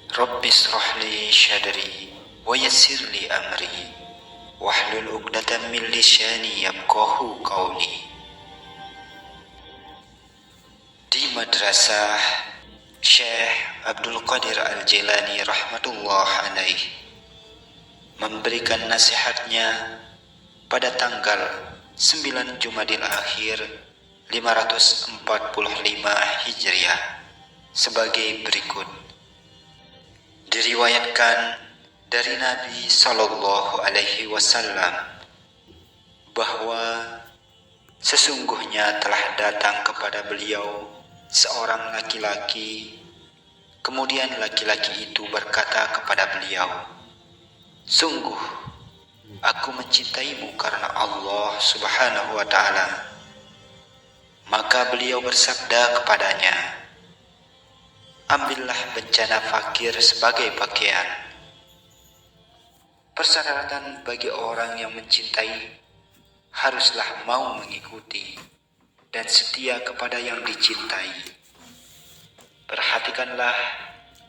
Rabbi shrah li syadri wa yassir li amri wahlul 'uqdatam min lisani yafqahu qawli. Di Madrasah Syekh Abdul Qadir Al-Jilani rahmatullah alaih memberikan nasihatnya pada tanggal 9 Jumadil Akhir 545 Hijriah sebagai berikut. Diriwayatkan dari Nabi Shallallahu Alaihi Wasallam bahwa sesungguhnya telah datang kepada beliau seorang laki-laki, kemudian laki-laki itu berkata kepada beliau, "Sungguh, aku mencintaimu karena Allah Subhanahu wa Ta'ala." Maka beliau bersabda kepadanya, "Ambillah bencana fakir sebagai pakaian." Persyaratan bagi orang yang mencintai haruslah mau mengikuti dan setia kepada yang dicintai. Perhatikanlah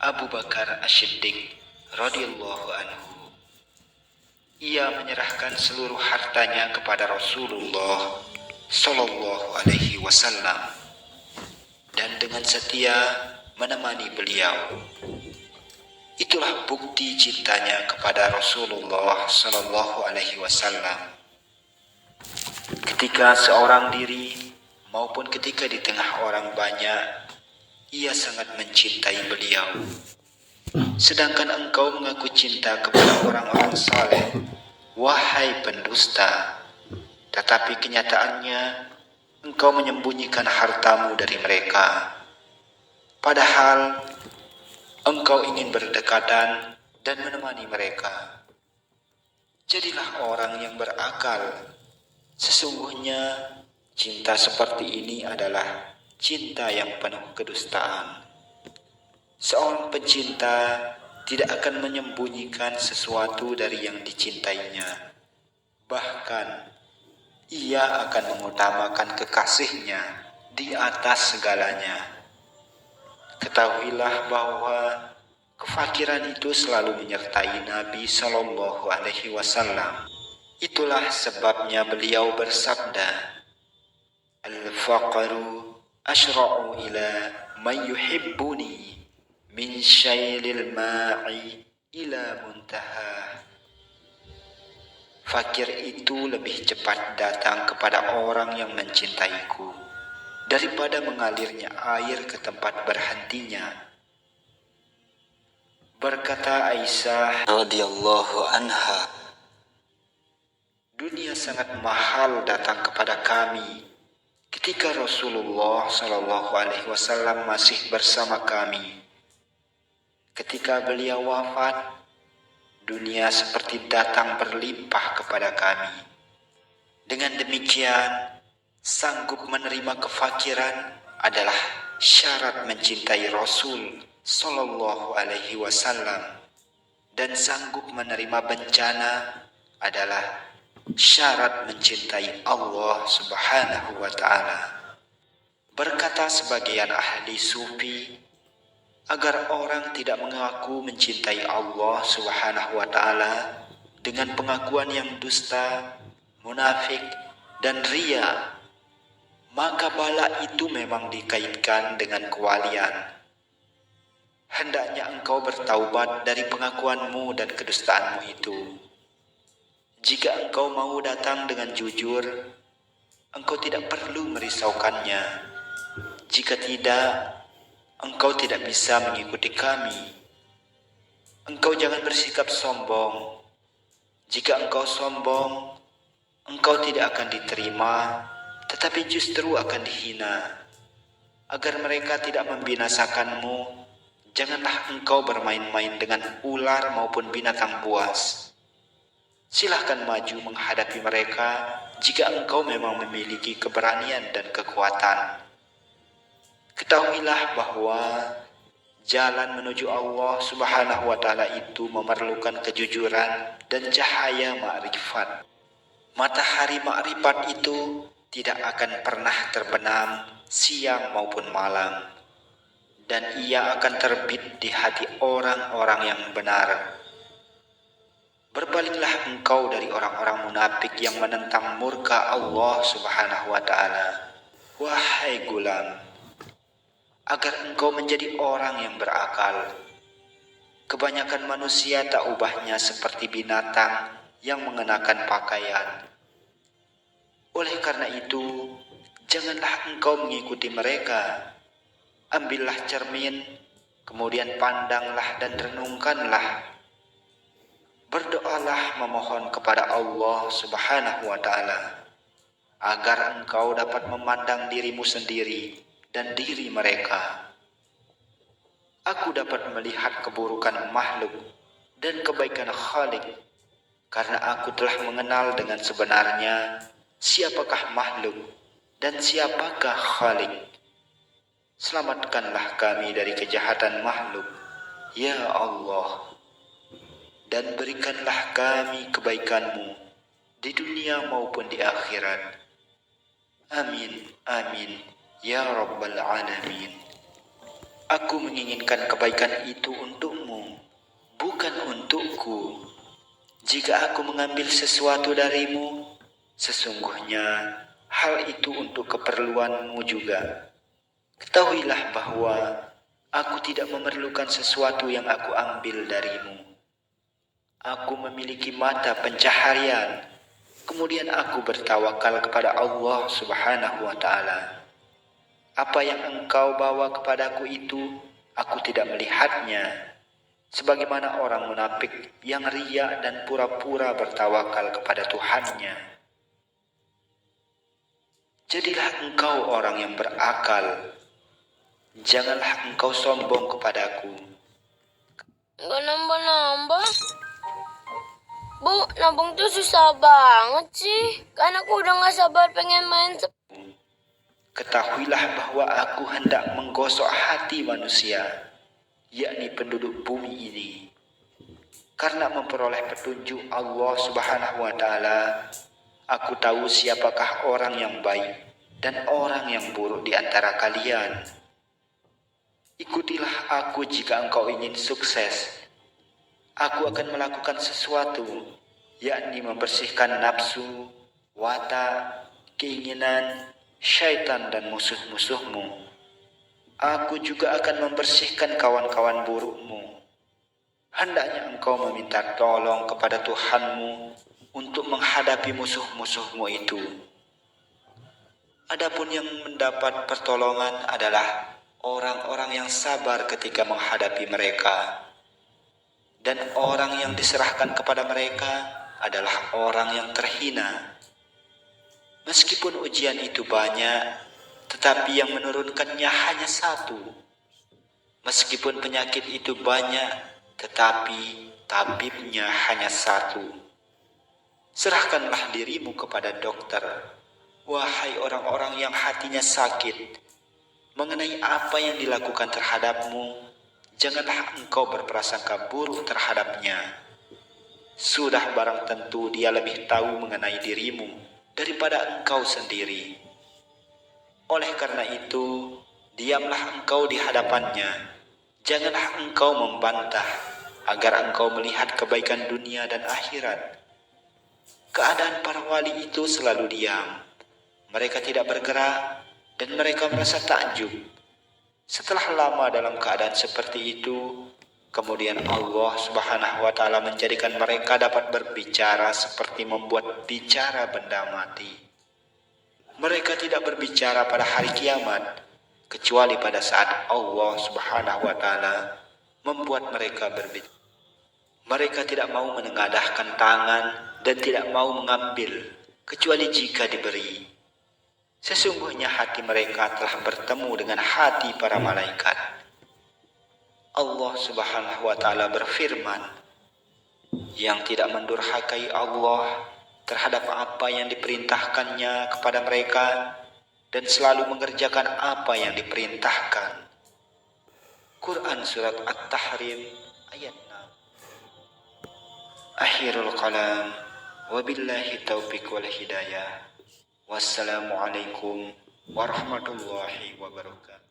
Abu Bakar As-Siddiq radhiyallahu anhu. Ia menyerahkan seluruh hartanya kepada Rasulullah Shallallahu Alaihi Wasallam dan dengan setia menemani beliau. Itulah bukti cintanya kepada Rasulullah Shallallahu Alaihi Wasallam. Ketika seorang diri maupun ketika di tengah orang banyak, ia sangat mencintai beliau. Sedangkan engkau mengaku cinta kepada orang-orang saleh, wahai pendusta, tetapi kenyataannya engkau menyembunyikan hartamu dari mereka. Padahal engkau ingin berdekatan dan menemani mereka. Jadilah orang yang berakal. Sesungguhnya cinta seperti ini adalah cinta yang penuh kedustaan. Seorang pencinta tidak akan menyembunyikan sesuatu dari yang dicintainya. Bahkan ia akan mengutamakan kekasihnya di atas segalanya. Ketahuilah bahwa kefakiran itu selalu menyertai Nabi Shallallahu Alaihi Wasallam. Itulah sebabnya beliau bersabda, "Al-faqru ashra'u ila man yuhibbuni min syailil ma'i ila muntaha." Fakir itu lebih cepat datang kepada orang yang mencintaiku daripada mengalirnya air ke tempat berhentinya. Berkata Aisyah radhiyallahu anha, "Dunia sangat mahal datang kepada kami ketika Rasulullah Shallallahu Alaihi Wasallam masih bersama kami. Ketika beliau wafat, dunia seperti datang berlimpah kepada kami. Dengan demikian, sanggup menerima kefakiran adalah syarat mencintai Rasul Sallallahu Alaihi Wasallam, dan sanggup menerima bencana adalah syarat mencintai Allah Subhanahu wa Ta'ala." Berkata sebagian ahli sufi, agar orang tidak mengaku mencintai Allah Subhanahu wa Ta'ala dengan pengakuan yang dusta, munafik, dan ria, maka bala itu memang dikaitkan dengan kewalian. Hendaknya engkau bertaubat dari pengakuanmu dan kedustaanmu itu. Jika engkau mau datang dengan jujur, engkau tidak perlu merisaukannya. Jika tidak, engkau tidak bisa mengikuti kami. Engkau jangan bersikap sombong. Jika engkau sombong, engkau tidak akan diterima, tetapi justru akan dihina. Agar mereka tidak membinasakanmu, janganlah engkau bermain-main dengan ular maupun binatang buas. Silahkan maju menghadapi mereka jika engkau memang memiliki keberanian dan kekuatan. Ketahuilah bahwa jalan menuju Allah Subhanahu wa Ta'ala itu memerlukan kejujuran dan cahaya ma'rifat. Matahari ma'rifat itu tidak akan pernah terbenam siang maupun malam. dan ia akan terbit di hati orang-orang yang benar. Berpalinglah engkau dari orang-orang munafik yang menentang murka Allah Subhanahu wa Ta'ala, wahai gulam, agar engkau menjadi orang yang berakal. Kebanyakan manusia tak ubahnya seperti binatang yang mengenakan pakaian. Oleh karena itu, janganlah engkau mengikuti mereka. Ambillah cermin, kemudian pandanglah dan renungkanlah. Berdoalah memohon kepada Allah Subhanahu wa Ta'ala agar engkau dapat memandang dirimu sendiri dan diri mereka. Aku dapat melihat keburukan makhluk dan kebaikan Khalik, karena aku telah mengenal dengan sebenarnya siapakah makhluk dan siapakah Khalik. Selamatkanlah kami dari kejahatan makhluk, ya Allah, dan berikanlah kami kebaikan-Mu di dunia maupun di akhirat. Amin, amin, ya Rabbal Alamin. Aku menginginkan kebaikan itu untukmu, bukan untukku. Jika aku mengambil sesuatu darimu, sesungguhnya hal itu untuk keperluanmu juga. Ketahuilah bahwa aku tidak memerlukan sesuatu yang aku ambil darimu. Aku memiliki mata pencaharian, kemudian aku bertawakal kepada Allah Subhanahu wa Ta'ala. Apa yang engkau bawa kepadaku itu, aku tidak melihatnya. Sebagaimana orang munafik yang riya dan pura-pura bertawakal kepada Tuhannya. Jadilah engkau orang yang berakal. Janganlah engkau sombong kepadaku. Nggak nambah-nambah. Bu, nabung tuh susah banget sih. Kan aku udah gak sabar pengen main Ketahuilah bahwa aku hendak menggosok hati manusia, yakni penduduk bumi ini. Karena memperoleh petunjuk Allah Subhanahu wa Ta'ala, aku tahu siapakah orang yang baik dan orang yang buruk di antara kalian. Ikutilah aku jika engkau ingin sukses. Aku akan melakukan sesuatu, yakni membersihkan nafsu, watak, keinginan, syaitan dan musuh-musuhmu. Aku juga akan membersihkan kawan-kawan burukmu. Hendaknya engkau meminta tolong kepada Tuhanmu untuk menghadapi musuh-musuhmu itu. Adapun yang mendapat pertolongan adalah orang-orang yang sabar ketika menghadapi mereka. Dan orang yang diserahkan kepada mereka adalah orang yang terhina. Meskipun ujian itu banyak, tetapi yang menurunkannya hanya satu. Meskipun penyakit itu banyak, tetapi tabibnya hanya satu. Serahkanlah dirimu kepada dokter, wahai orang-orang yang hatinya sakit. Mengenai apa yang dilakukan terhadapmu, janganlah engkau berprasangka buruk terhadapnya. Sudah barang tentu dia lebih tahu mengenai dirimu daripada engkau sendiri. Oleh karena itu, diamlah engkau di hadapannya. Janganlah engkau membantah, agar engkau melihat kebaikan dunia dan akhirat. Keadaan para wali itu selalu diam. Mereka tidak bergerak, dan mereka merasa takjub. Setelah lama dalam keadaan seperti itu, kemudian Allah Subhanahu wa Ta'ala menjadikan mereka dapat berbicara seperti membuat bicara benda mati. Mereka tidak berbicara pada hari kiamat, kecuali pada saat Allah Subhanahu wa Ta'ala membuat mereka berbicara. Mereka tidak mau menengadahkan tangan dan tidak mau mengambil, kecuali jika diberi. Sesungguhnya hati mereka telah bertemu dengan hati para malaikat. Allah Subhanahu wa Ta'ala berfirman, yang tidak mendurhakai Allah terhadap apa yang diperintahkannya kepada mereka dan selalu mengerjakan apa yang diperintahkan. Quran Surat At-Tahrim ayat 6. Akhirul kalam, wabillahi taufiq wal hidayah. Wassalamualaikum warahmatullahi wabarakatuh.